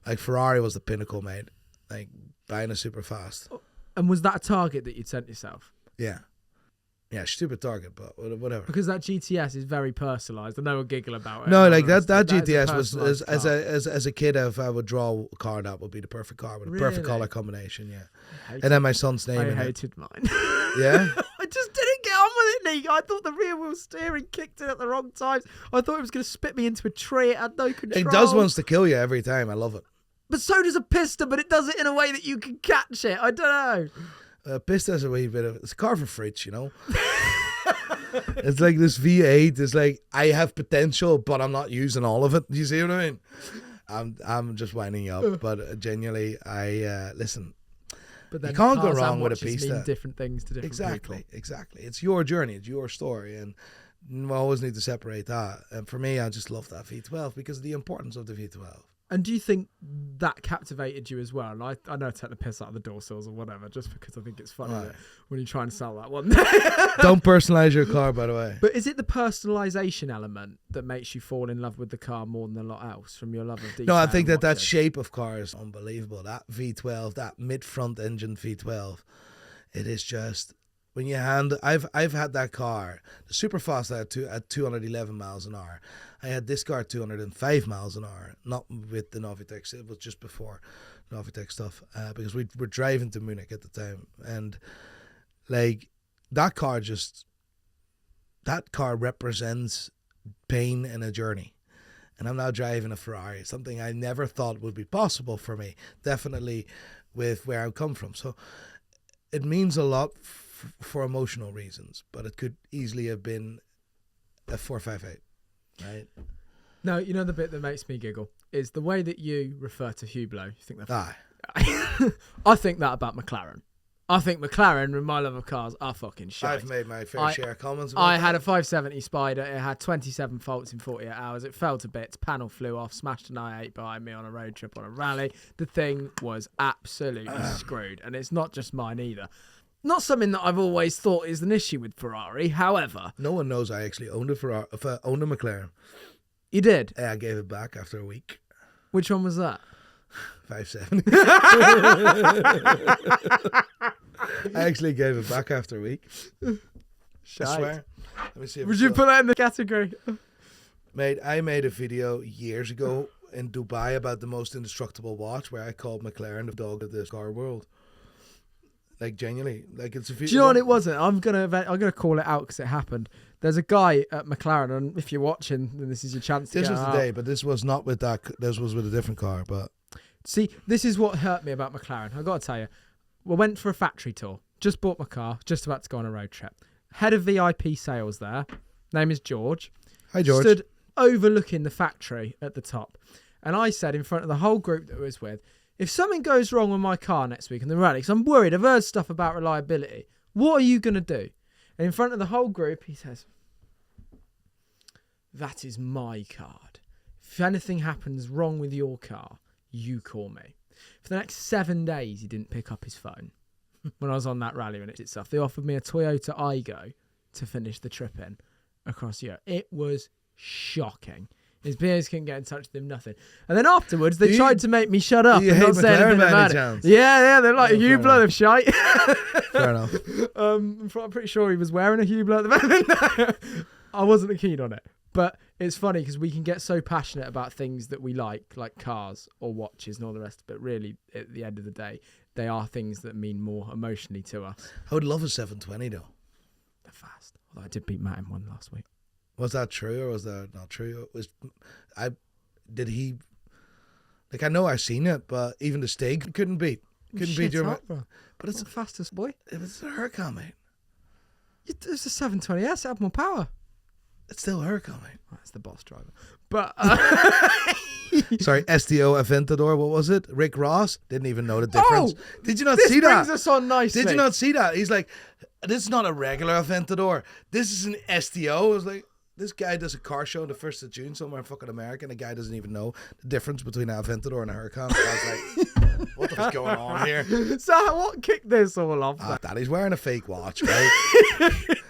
like Ferrari was the pinnacle, mate. Like buying a super fast. And was that a target that you'd sent yourself? Yeah. Yeah, stupid target, but whatever. Because that GTS is very personalised. I know we'll giggle about it. No, like that That is a GTS was personalised car. as a kid, if I would draw a car, that would be the perfect car with a perfect Really? colour combination. Yeah, I and then my son's name. I in it. hated mine. Yeah. I just didn't get on with it, Nick. I thought the rear wheel steering kicked in at the wrong times. I thought it was going to spit me into a tree. It had no control. It does wants to kill you every time. I love it. But so does a piston, but it does it in a way that you can catch it. I don't know. Pista's a wee bit of it's a car for fridge, you know. It's like this V8. It's like I have potential, but I'm not using all of it. You see what I mean? I'm just winding you up, but genuinely, I listen. But then you can't go cars wrong and with a watches Pista. mean different things to different people. Exactly. It's your journey. It's your story, and we always need to separate that. And for me, I just love that V12 because of the importance of the V12. And do you think that captivated you as well? And I know I take the piss out of the door sills or whatever, just because I think it's funny Right. that when you're trying to sell that one. Don't personalize your car, by the way. But is it the personalisation element that makes you fall in love with the car more than a lot else from your love of detail? No, I think and that watches? shape of car is unbelievable. That V12, that mid-front engine V12, it is just when you hand. I've had that car, the Superfast at 211 miles an hour. I had this car at 205 miles an hour, not with the Novitec. It was just before Novitec stuff because we were driving to Munich at the time, and like that car represents pain and a journey. And I'm now driving a Ferrari, something I never thought would be possible for me, definitely with where I come from. So it means a lot for emotional reasons, but it could easily have been a 458, right? No, you know the bit that makes me giggle is the way that you refer to Hublot. You think that? Aye. I think that about McLaren. I think McLaren, with my love of cars, are fucking shit. I've made my fair share of comments about I that. had a 570 Spider. It had 27 faults in 48 hours. It fell to bits. Panel flew off. Smashed an i8 behind me on a road trip on a rally. The thing was absolutely screwed. And it's not just mine either. Not something that I've always thought is an issue with Ferrari. However, No one knows I actually owned a Ferrari, if I owned a McLaren. you did. I gave it back after a week. Which one was that? 570. I actually gave it back after a week. I swear. Let me see. If Would it's you still- put that in the category? Mate, I made a video years ago in Dubai about the most indestructible watch where I called McLaren the dog of this car world. Like, genuinely. Like, it's a Do you know what it wasn't? I'm gonna call it out because it happened. There's a guy at McLaren, and if you're watching, then this is your chance to This get was the out. day, but this was not with that. This was with a different car, but See, this is what hurt me about McLaren. I got to tell you, we went for a factory tour. Just bought my car. Just about to go on a road trip. Head of VIP sales there. Name is George. hi, George. Stood overlooking the factory at the top. And I said in front of the whole group that I was with, if something goes wrong with my car next week in the rally, because I'm worried, I've heard stuff about reliability, what are you going to do? And in front of the whole group, he says, that is my card. If anything happens wrong with your car, you call me. For the next 7 days, he didn't pick up his phone. When I was on that rally and itself, they offered me a Toyota Aygo to finish the trip in across Europe. It was shocking. His peers couldn't get in touch with him, nothing. And then afterwards, they tried to make me shut up you and hate not say McLaren anything by any about it. chance? Yeah, they're like, Oh, you fair blood of shite. Fair enough. I'm pretty sure he was wearing a Hublot at the moment. I wasn't keen on it. But it's funny because we can get so passionate about things that we like cars or watches and all the rest. But really, at the end of the day, they are things that mean more emotionally to us. I would love a 720 though. They're fast. Although I did beat Matt in one last week. Was that true or was that not true? Did he? Like, I know I've seen it, but even the Stig couldn't beat Shit your. up, bro. But it's the fastest boy. a Huracan, mate. It's a 720S. It had more power. It's still a Huracan, mate. That's the boss driver. But Sorry, STO Aventador. What was it? Rick Ross didn't even know the difference. Did you not this see brings that? us on nicely. Did you not see that? He's like, this is not a regular Aventador. This is an STO. I was like, this guy does a car show on the 1st of June somewhere in fucking America, and the guy doesn't even know the difference between an Aventador and a Huracan. I was like, what the fuck's going on here? So what kicked this all off? Daddy's wearing a fake watch, right?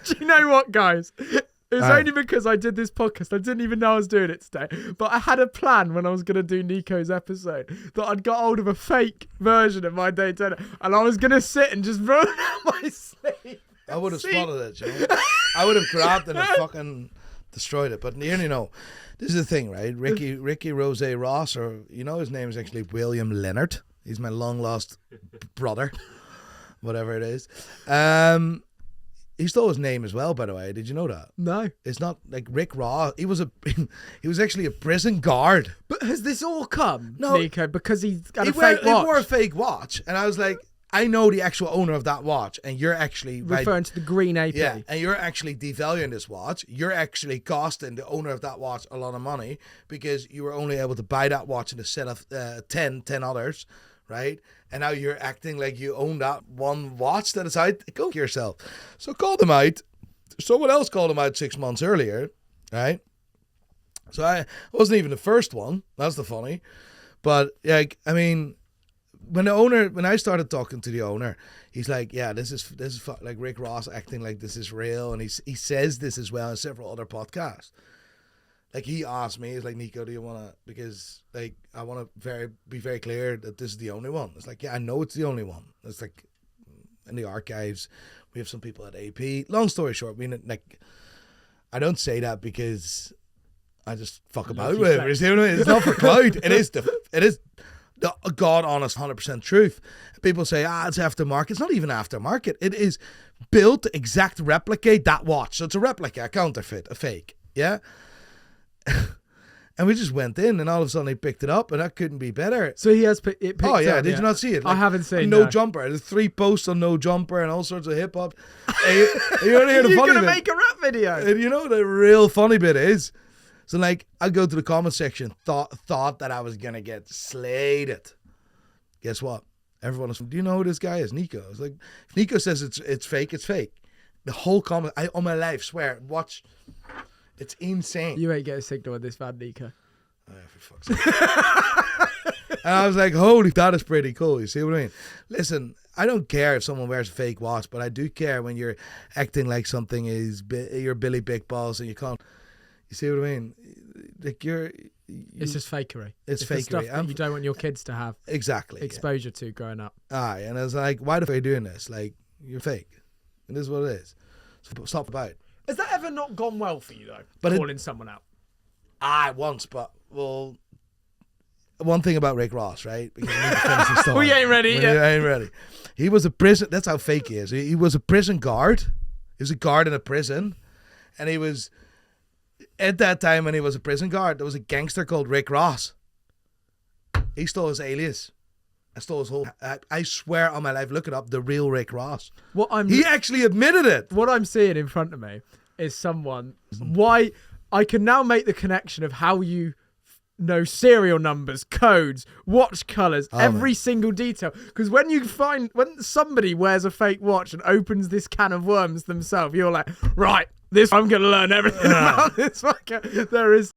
Do you know what, guys? It was All right. only because I did this podcast. I didn't even know I was doing it today. But I had a plan when I was going to do Nico's episode that I'd got hold of a fake version of my Daytona. And I was going to sit and just roll it out my sleeve. I would have spotted it, you know. I would have grabbed it and fucking destroyed it. But you know, this is the thing, right? Ricky Rose Ross, or you know, his name is actually William Leonard. He's my long lost brother, whatever it is. He stole his name as well, by the way. Did you know that? No. It's not like Rick Ross. He was actually a prison guard. But has this all come, No, Nico, because he had a fake watch? He wore a fake watch, and I was like, I know the actual owner of that watch, and you're actually referring to the green AP. Yeah, and you're actually devaluing this watch. You're actually costing the owner of that watch a lot of money because you were only able to buy that watch in a set of 10 others, right? And now you're acting like you own that one watch that is out. Go yourself. So call them out. Someone else called him out 6 months earlier, right? So I wasn't even the first one. That's the funny. But like, I mean, when I started talking to the owner, he's like, yeah, this is like Rick Ross acting like this is real, and he says this as well in several other podcasts. Like, he asked me, he's like, Nico, do you want to, because like I want to be very clear that this is the only one. It's like, yeah, I know it's the only one. It's like in the archives, we have some people at AP. Long story short, like, I don't say that because I just fuck about with it. You see what I mean? It's not for clout. It is the God honest 100% truth. People say, it's aftermarket. It's not even aftermarket. It is built to exact replicate that watch. So it's a replica, a counterfeit, a fake. Yeah. And we just went in, and all of a sudden he picked it up, and that couldn't be better. So he has picked it Oh yeah, up, did you not see it? I haven't seen no no jumper. There's 3 posts on no jumper and all sorts of hip hop. You want to hear the You're funny gonna bit? make a rap video. And you know the real funny bit is, so like I go to the comment section, thought that I was gonna get slated. Guess what? Everyone was, do you know who this guy is? Nico. It's like, if Nico says it's fake, it's fake. The whole comment, I on my life swear, watch. It's insane. You ain't get a signal on this van, Nico. Oh, for fuck's sake. And I was like, holy, that is pretty cool. You see what I mean? Listen, I don't care if someone wears a fake watch, but I do care when you're acting like something is you're Billy Big Balls and you can't. You see what I mean? Like it's just fakery. It's the fakery. stuff that you don't want your kids to have exactly exposure to growing up. Aye, and I was like, why the fuck are you doing this? Like, you're fake. And this is what it is. So stop about it. Has that ever not gone well for you, though? But calling someone out? Once, but, well, one thing about Rick Ross, right? Because I need to finish the story. We ain't ready yet. We ain't ready. He was a prison, that's how fake he is. He was a prison guard. He was a guard in a prison. And he was, at that time when he was a prison guard, there was a gangster called Rick Ross. He stole his alias. I stole his whole. I swear on my life, look it up. The real Rick Ross. He actually admitted it. What I'm seeing in front of me is someone. Why I can now make the connection of how you know serial numbers, codes, watch colors, every single detail. Because when somebody wears a fake watch and opens this can of worms themselves, you're like, right, I'm gonna learn everything about this fucker. There is